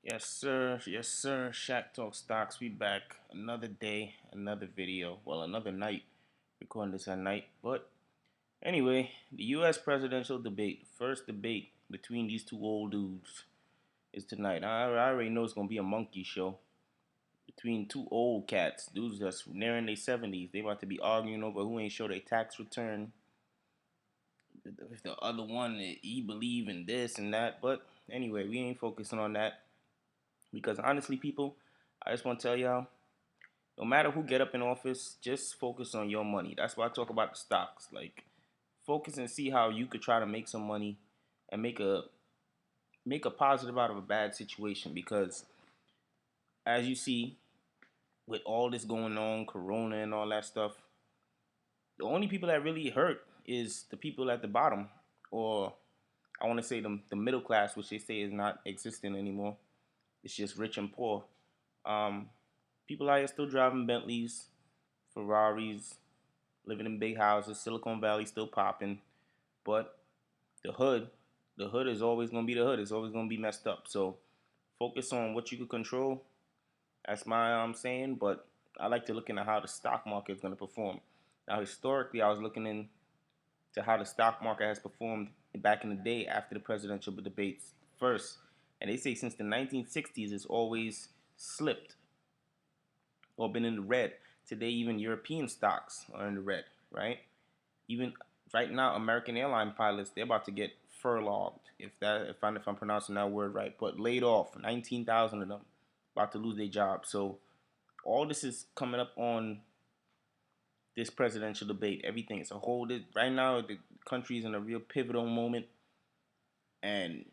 Yes, sir. Yes, sir. Shack Talk Stocks. We back. Another day, another video. Well, another night. Recording this at night. But anyway, the U.S. presidential debate, first debate between these two old dudes, is tonight. I already know it's going to be a monkey show between two old cats, dudes that's nearing their 70s. They about to be arguing over who ain't show their tax return. If the other one, he believe in this and that. But anyway, we ain't focusing on that. Because honestly, people, I just want to tell y'all, no matter who get up in office, just focus on your money. That's why I talk about the stocks. Like, focus and see how you could try to make some money and make a positive out of a bad situation. Because as you see, with all this going on, Corona and all that stuff, the only people that really hurt is the people at the bottom, or I want to say the middle class, which they say is not existing anymore. It's just rich and poor. Um, People out here still driving Bentleys, Ferraris, living in big houses, Silicon Valley still popping, but the hood, the hood is always gonna be the hood. It's always gonna be messed up. So focus on what you can control. That's my saying. But I like to look into how the stock market is gonna perform. Now historically, I was looking into how the stock market has performed back in the day after the presidential debates first, and they say since the 1960s it's always slipped or been in the red. Today, even European stocks are in the red, right? Even right now, American Airline pilots they're about to get furloughed, if I'm pronouncing that word right, but laid off. 19,000 of them about to lose their jobs. So all this is coming up on this presidential debate. Everything is a whole. Right now, the country is in a real pivotal moment, and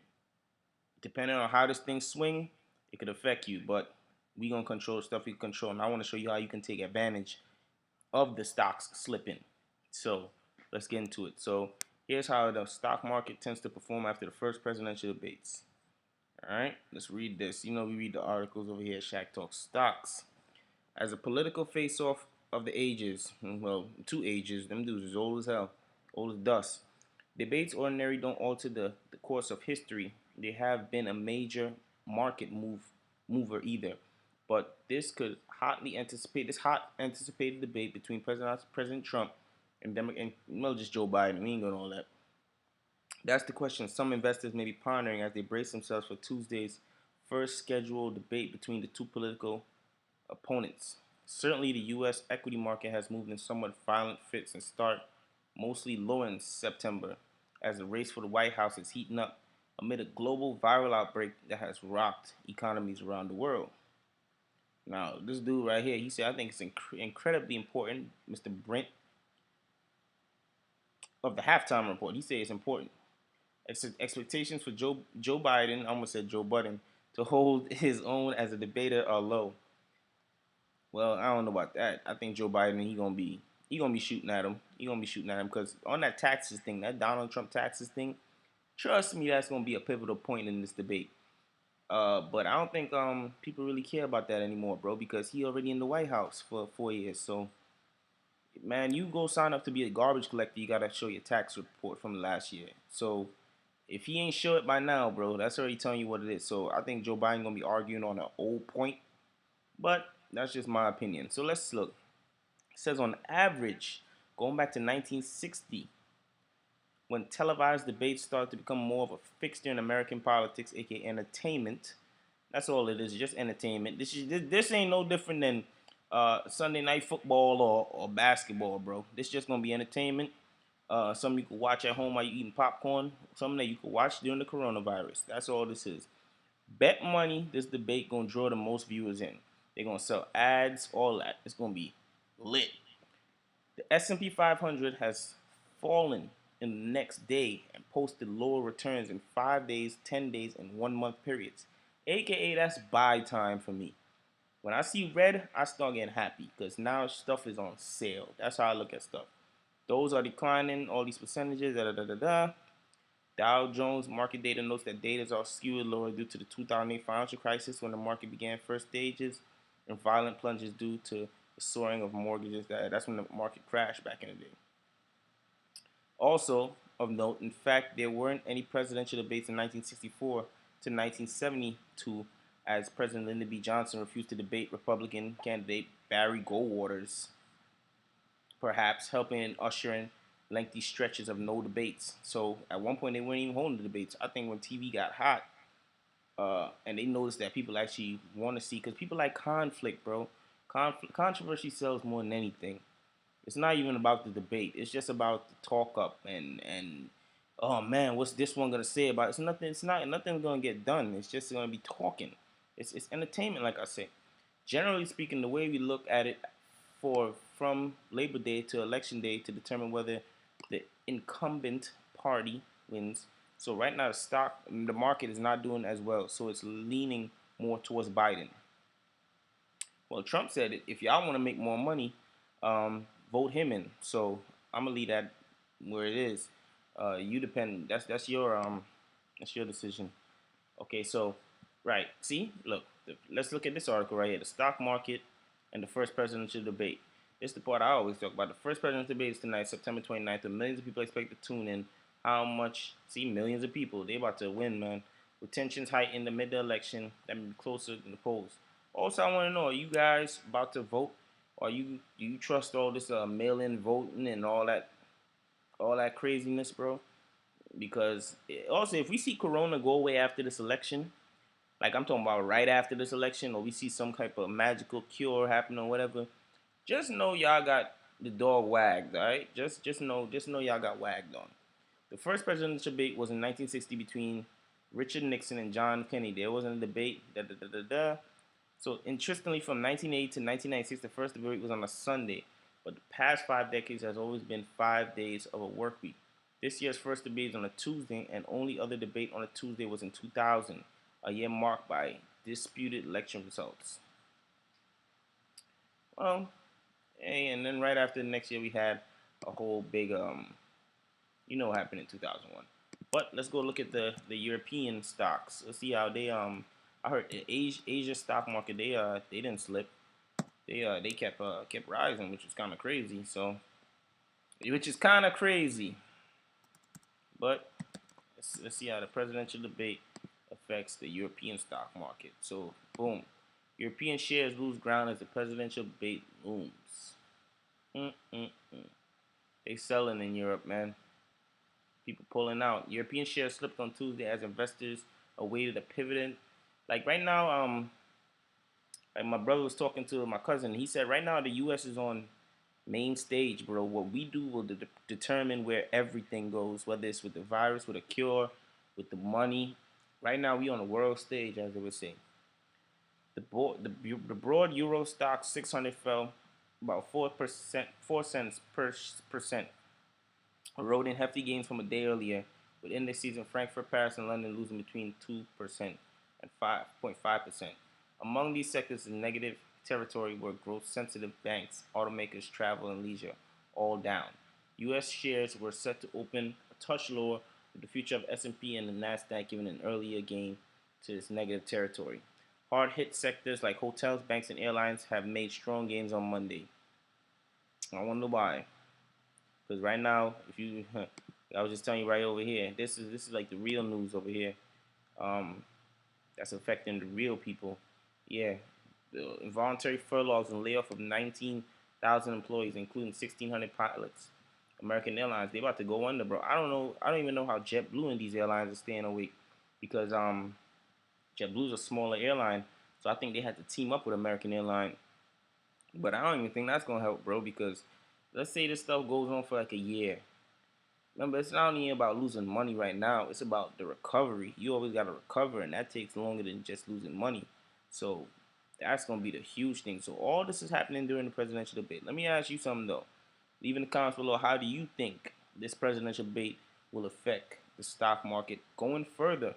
depending on how this thing swing, it could affect you. But we gonna control stuff we can control, and I want to show you how you can take advantage of the stocks slipping. So let's get into it. So here's how the stock market tends to perform after the first presidential debates. All right, let's read this. You know, we read the articles over here at Shack Talk Stocks. As a political face-off of the ages, well, two ages, them dudes is old as hell, old as dust. Debates ordinarily don't alter the course of history. They have been a major market mover either. But this hot anticipated debate between President Trump and well, just Joe Biden. We ain't going all that. That's the question some investors may be pondering as they brace themselves for Tuesday's first scheduled debate between the two political opponents. Certainly, the U.S. equity market has moved in somewhat violent fits and start mostly low in September as the race for the White House is heating up amid a global viral outbreak that has rocked economies around the world. Now, this dude right here, he said, I think it's incredibly important, Mr. Brent of the halftime report. He said it's important. Expectations for Joe Biden, I almost said Joe Budden, to hold his own as a debater are low. Well, I don't know about that. I think Joe Biden he gonna be shooting at him. He gonna be shooting at him because on that taxes thing, that Donald Trump taxes thing, trust me, that's gonna be a pivotal point in this debate. But I don't think people really care about that anymore, bro, because he already in the White House for 4 years. So, man, you go sign up to be a garbage collector, you gotta show your tax report from the last year. So, if he ain't show it by now, bro, that's already telling you what it is. So, I think Joe Biden gonna be arguing on an old point, but that's just my opinion. So let's look. It says on average, going back to 1960, when televised debates started to become more of a fixture in American politics, aka entertainment. That's all it is, just entertainment. This ain't no different than Sunday night football or basketball, bro. This just gonna be entertainment. Something you can watch at home while you eating popcorn. Something that you can watch during the coronavirus. That's all this is. Bet money this debate gonna draw the most viewers in. They're gonna sell ads, all that. It's gonna be lit. The S&P 500 has fallen in the next day and posted lower returns in 5 days, 10 days, and 1 month periods. AKA that's buy time for me. When I see red, I start getting happy because now stuff is on sale. That's how I look at stuff. Those are declining, all these percentages, da da da da da. Dow Jones market data notes that data are skewed lower due to the 2008 financial crisis when the market began first stages and violent plunges due to the soaring of mortgages. That's when the market crashed back in the day. Also of note, in fact, there weren't any presidential debates in 1964 to 1972 as President Lyndon B. Johnson refused to debate Republican candidate Barry Goldwater's, perhaps helping usher in lengthy stretches of no debates. So at one point they weren't even holding the debates. I think when TV got hot, and they noticed that people actually want to see, because people like conflict, bro. Controversy sells more than anything. It's not even about the debate. It's just about the talk up and oh man, what's this one gonna say about it? It's nothing. It's not nothing's gonna get done. It's just gonna be talking. It's entertainment, like I say. Generally speaking, the way we look at it for from Labor Day to Election Day to determine whether the incumbent party wins. So right now, the market is not doing as well. So it's leaning more towards Biden. Well, Trump said if y'all want to make more money, vote him in. So I'm gonna leave that where it is. You depend. That's your decision. Okay, so right. See, look. Let's look at this article right here. The stock market and the first presidential debate. This is the part I always talk about. The first presidential debate is tonight, September 29th. And millions of people expect to tune in. How much? See, millions of people. They about to win, man. With tensions heightened amid the election, that may be closer than the polls. Also, I want to know: are you guys about to vote? Or do you trust all this mail-in voting and all that craziness, bro? Because also, if we see Corona go away after this election, like I'm talking about right after this election, or we see some type of magical cure happen or whatever, just know y'all got the dog wagged, all right? Just know y'all got wagged on. The first presidential debate was in 1960 between Richard Nixon and John Kennedy. There wasn't a debate. Da, da, da, da, da. So interestingly, from 1980 to 1996, the first debate was on a Sunday, but the past 5 decades has always been 5 days of a work week. This year's first debate is on a Tuesday, and only other debate on a Tuesday was in 2000, a year marked by disputed election results. Well, hey, and then right after the next year, we had a whole big you know what happened in 2001. But let's go look at the European stocks. Let's see how they I heard the Asia stock market, they didn't slip. They kept rising, which was kind of crazy. So which is kind of crazy. But let's see how the presidential debate affects the European stock market. So boom, European shares lose ground as the presidential debate looms. Mm-mm-mm. They selling in Europe, man. People pulling out. European shares slipped on Tuesday as investors awaited a pivot. Like right now, like my brother was talking to my cousin. He said right now the U.S. is on main stage, bro. What we do will determine where everything goes, whether it's with the virus, with a cure, with the money. Right now, we on the world stage, as they would say. The broad Euro stock 600 fell about 4%, 4 cents per percent, eroding hefty gains from a day earlier, with indexes in Frankfurt, Paris, and London losing between 2% and 5.5%. Among these sectors in negative territory were growth-sensitive banks, automakers, travel, and leisure, all down. U.S. shares were set to open a touch lower, with the future of S&P and the Nasdaq giving an earlier gain to its negative territory. Hard-hit sectors like hotels, banks, and airlines have made strong gains on Monday. I wonder why. Because right now, if you, I was just telling you right over here, this is like the real news over here. That's affecting the real people. Yeah, the involuntary furloughs and layoff of 19,000 employees, including 1,600 pilots. American Airlines, they about to go under, bro. I don't know. I don't even know how JetBlue and these airlines are staying awake, because JetBlue's a smaller airline, so I think they had to team up with American Airlines. But I don't even think that's gonna help, bro, because let's say this stuff goes on for like a year. Remember, it's not only about losing money right now, it's about the recovery. You always got to recover, and that takes longer than just losing money. So that's going to be the huge thing. So all this is happening during the presidential debate. Let me ask you something, though. Leave in the comments below, how do you think this presidential debate will affect the stock market going further?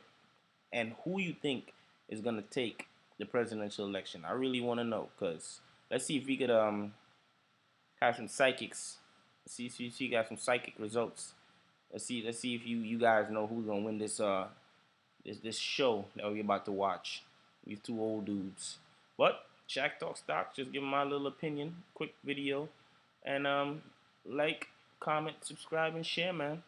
And who you think is going to take the presidential election? I really want to know, because let's see if we could have some psychics. See if you got some psychic results. Let's see if you guys know who's gonna win this show that we're about to watch. These two old dudes. But Shaq Talk Stocks, just giving my little opinion, quick video, and like, comment, subscribe, and share, man.